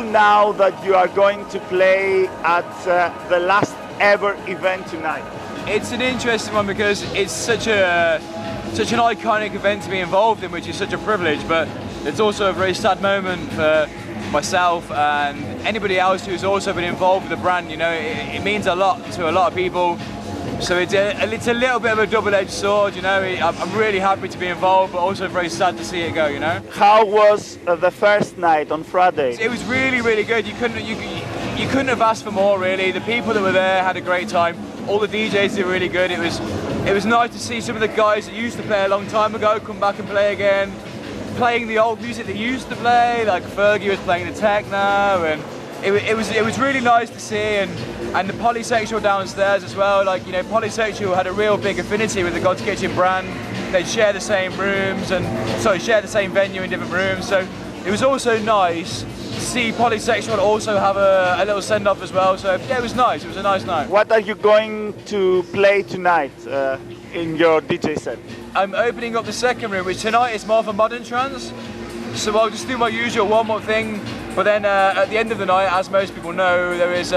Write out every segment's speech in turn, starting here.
feel now that you are going to play at the last ever event tonight? It's an interesting one because it's such an iconic event to be involved in, which is such a privilege, but it's also a very sad moment for myself and anybody else who's also been involved with the brand. You know, it means a lot to a lot of people. So it's a little bit of a double-edged sword, you know. I'm really happy to be involved, but also very sad to see it go, you know. How was the first night on Friday? It was really, really good. You couldn't have asked for more, really. The people that were there had a great time. All the DJs did really good. It was nice to see some of the guys that used to play a long time ago come back and play again, playing the old music they used to play. Like Fergie was playing the techno, and it was really nice to see. And the Polysexual downstairs as well, like, you know, Polysexual had a real big affinity with the Godskitchen brand. They'd share the same rooms share the same venue in different rooms. So it was also nice to see Polysexual also have a little send-off as well. So yeah, it was nice. It was a nice night. What are you going to play tonight in your DJ set? I'm opening up the second room, which tonight is more for modern trance. So I'll just do my usual warm-up thing. But then at the end of the night, as most people know, there is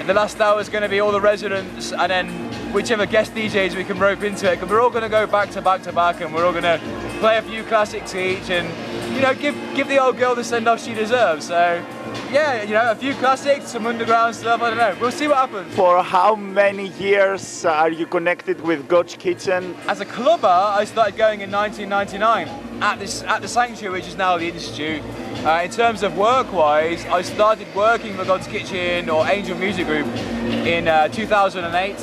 the last hour is going to be all the residents, and then whichever guest DJs we can rope into it, because we're all going to go back to back to back, and we're all going to play a few classics each, and, you know, give the old girl the send-off she deserves. So yeah, you know, a few classics, some underground stuff, I don't know. We'll see what happens. For how many years are you connected with Godskitchen? As a clubber, I started going in 1999 at the Sanctuary, which is now the Institute. In terms of work-wise, I started working for Godskitchen or Angel Music Group in 2008.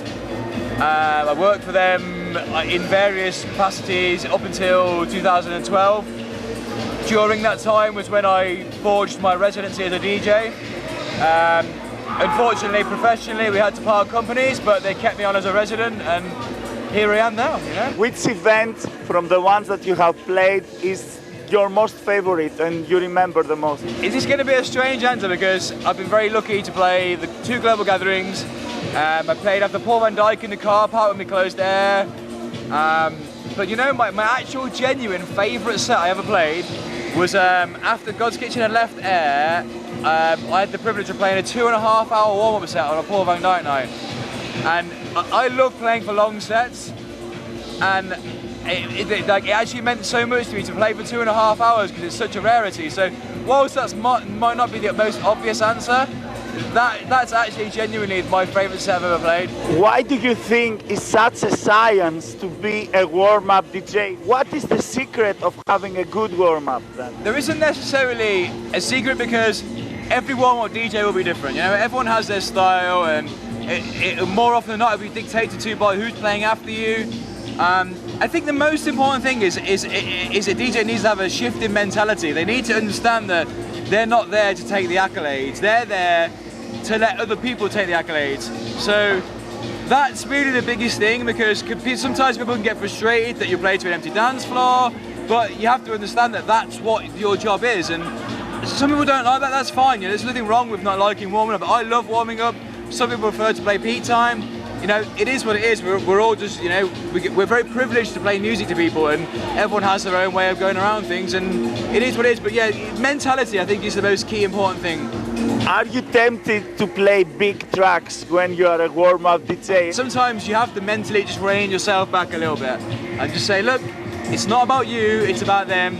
I worked for them in various capacities up until 2012. During that time was when I forged my residency as a DJ. Unfortunately, professionally, we had to part companies, but they kept me on as a resident, and here I am now, you know. Which event from the ones that you have played is your most favorite and you remember the most? Is this going to be a strange answer, because I've been very lucky to play the 2 global gatherings. I played after Paul van Dyk in the car park when we closed air. But you know, my actual genuine favourite set I ever played was after Godskitchen had left air. I had the privilege of playing a 2.5 hour warm-up set on a Paul van Dyk night. And I love playing for long sets, and it actually meant so much to me to play for 2.5 hours because it's such a rarity. So whilst that might not be the most obvious answer, that's actually genuinely my favourite set I've ever played. Why do you think it's such a science to be a warm-up DJ? What is the secret of having a good warm-up then? There isn't necessarily a secret, because every warm-up DJ will be different. You know, everyone has their style, and more often than not it'll be dictated to by who's playing after you. I think the most important thing is a DJ needs to have a shift in mentality. They need to understand that they're not there to take the accolades. They're there to let other people take the accolades. So that's really the biggest thing, because sometimes people can get frustrated that you play to an empty dance floor, but you have to understand that that's what your job is. And some people don't like that, that's fine. You know, there's nothing wrong with not liking warming up. I love warming up. Some people prefer to play peak time. You know, it is what it is. We're all just, you know, we're very privileged to play music to people, and everyone has their own way of going around things, and it is what it is. But yeah, mentality, I think, is the most key important thing. Are you tempted to play big tracks when you are a warm-up DJ? Sometimes you have to mentally just rein yourself back a little bit and just say, look, it's not about you, it's about them.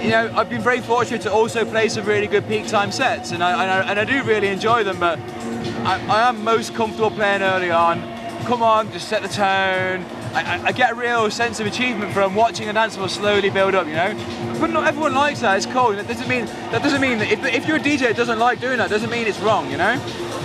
You know, I've been very fortunate to also play some really good peak time sets, and I do really enjoy them, but I am most comfortable playing early on. Come on, just set the tone. I get a real sense of achievement from watching a dance floor slowly build up, you know. But not everyone likes that. It's cool. That doesn't mean that if you're a DJ that doesn't like doing that, doesn't mean it's wrong, you know.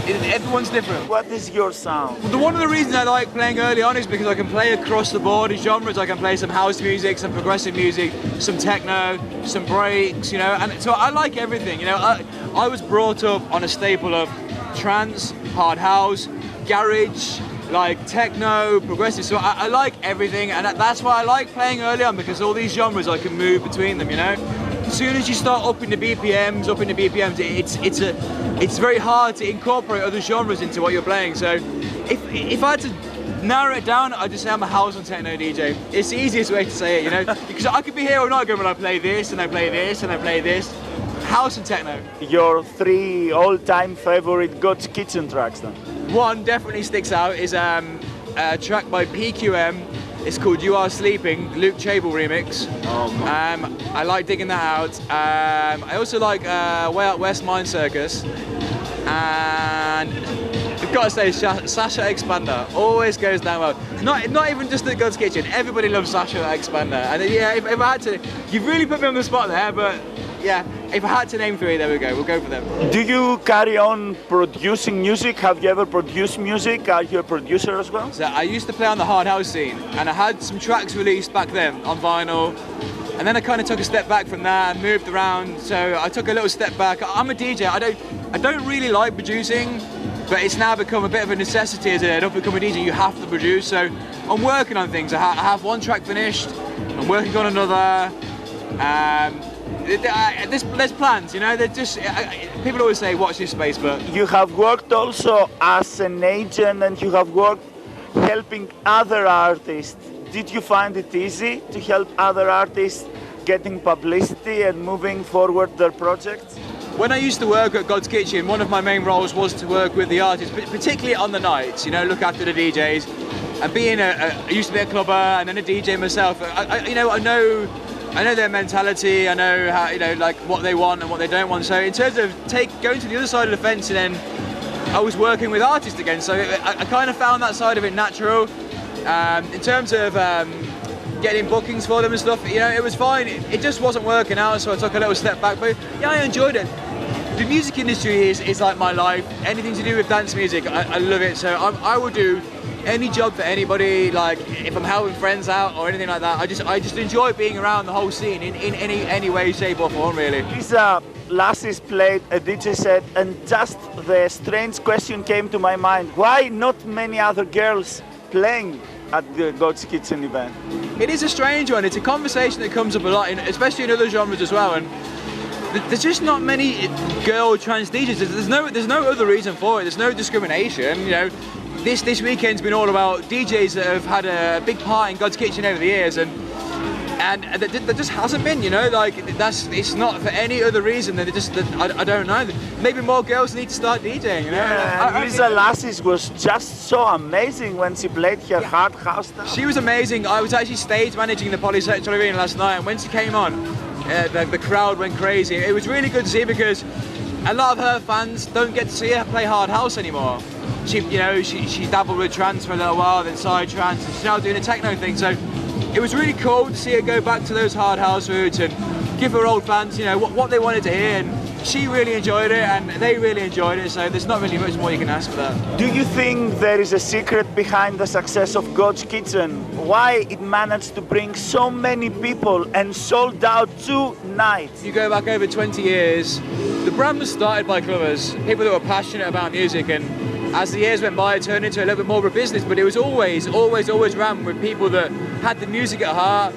Everyone's different. What is your sound? Well, one of the reasons I like playing early on is because I can play across the board in genres. I can play some house music, some progressive music, some techno, some breaks, you know. And so I like everything, you know. I was brought up on a staple of trance, hard house, garage, like techno, progressive, so I like everything, and that's why I like playing early on, because all these genres I can move between them, you know. As soon as you start upping the BPMs, it's very hard to incorporate other genres into what you're playing. So if I had to narrow it down, I'd just say I'm a house and techno DJ. It's the easiest way to say it, you know, because I could be here all night going, well, I play this, and I play this, and I play this. house and techno. Your 3 all-time favorite Godskitchen tracks then? One definitely sticks out is a track by PQM. It's called You Are Sleeping, Luke Chable remix. Oh, I like digging that out. I also like Way Out West Mind Circus. And I've got to say, Sasha Expander always goes down well. Not even just at Godskitchen, everybody loves Sasha Expander. And yeah, if I had to, you've really put me on the spot there, but yeah, if I had to name 3, there we go, we'll go for them. Do you carry on producing music? Have you ever produced music? Are you a producer as well? So I used to play on the hard house scene, and I had some tracks released back then on vinyl. And then I kind of took a step back from that and moved around. So I took a little step back. I'm a DJ. I don't really like producing, but it's now become a bit of a necessity as an up-and-coming DJ. You have to produce. So I'm working on things. I have one track finished. I'm working on another. There's plans, you know. They're just people always say watch this space, but you have worked also as an agent, and you have worked helping other artists. Did you find it easy to help other artists getting publicity and moving forward their projects? When I used to work at Godskitchen, one of my main roles was to work with the artists, particularly on the nights, you know, look after the DJs. And being I used to be a clubber and then a DJ myself, I know their mentality, I know how, you know, like what they want and what they don't want. So in terms of going to the other side of the fence, and then I was working with artists again. So I kind of found that side of it natural. In terms of getting bookings for them and stuff, you know, it was fine. It just wasn't working out, so I took a little step back. But yeah, I enjoyed it. The music industry is like my life. Anything to do with dance music, I love it. So I will do any job for anybody. Like if I'm helping friends out or anything like that, I just enjoy being around the whole scene in any way, shape or form, really. These lasses played a DJ set, and just the strange question came to my mind: why not many other girls playing at the Godskitchen event? It is a strange one. It's a conversation that comes up a lot, especially in other genres as well. And there's just not many girl trance DJs. There's no other reason for it. There's no discrimination. You know, this weekend's been all about DJs that have had a big part in Godskitchen over the years, and there just hasn't been. You know, like it's not for any other reason than I don't know. Maybe more girls need to start DJing. You know? Yeah, Lisa Lassis was just so amazing when she played her hard house stuff. She was amazing. I was actually stage managing the Polysexual Arena last night, and when she came on, the crowd went crazy. It was really good to see because a lot of her fans don't get to see her play hard house anymore. She dabbled with trance for a little while, then side trance, and she's now doing a techno thing. So it was really cool to see her go back to those hard house roots and give her old fans, you know, what they wanted to hear. And she really enjoyed it, and they really enjoyed it. So there's not really much more you can ask for that. Do you think there is a secret behind the success of Godskitchen? Why it managed to bring so many people and sold out 2 nights? You go back over 20 years, the brand was started by clubbers, people that were passionate about music, and as the years went by, it turned into a little bit more of a business, but it was always ran with people that had the music at heart.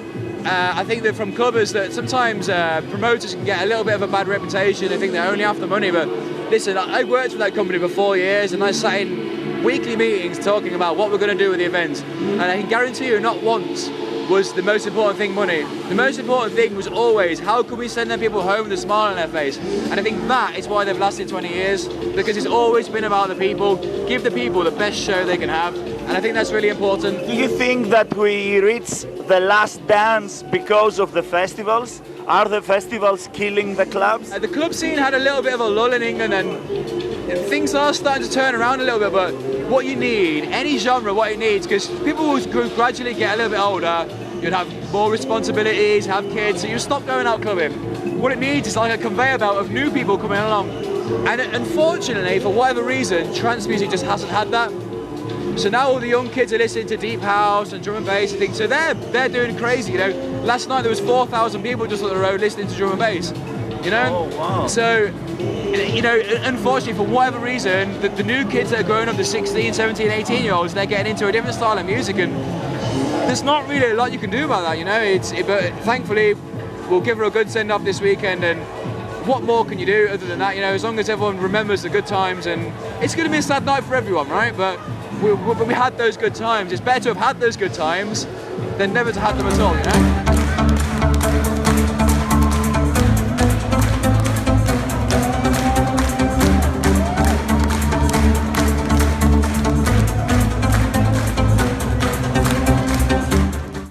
I think that from clubbers that sometimes promoters can get a little bit of a bad reputation. They think they're only after money, but listen, I worked for that company for 4 years, and I sat in weekly meetings talking about what we're going to do with the events, and I can guarantee you not once was the most important thing money. The most important thing was always, how can we send them people home with a smile on their face? And I think that is why they've lasted 20 years, because it's always been about the people, give the people the best show they can have, and I think that's really important. Do you think that we reach the last dance because of the festivals? Are the festivals killing the clubs? The club scene had a little bit of a lull in England, and things are starting to turn around a little bit, but what you need, any genre, what it needs, because people will gradually get a little bit older, you'd have more responsibilities, have kids, so you stop going out clubbing. What it needs is like a conveyor belt of new people coming along. And unfortunately, for whatever reason, trance music just hasn't had that. So now all the young kids are listening to deep house and drum and bass and things, so they're doing crazy, you know. Last night there was 4,000 people just on the road listening to drum and bass, you know. Oh, wow. So, you know, unfortunately, for whatever reason, the new kids that are growing up, the 16, 17, 18-year-olds, they're getting into a different style of music, and there's not really a lot you can do about that, you know. But thankfully, we'll give her a good send-off this weekend, and what more can you do other than that, you know, as long as everyone remembers the good times. And it's going to be a sad night for everyone, right? But we had those good times. It's better to have had those good times than never to have them at all, you know.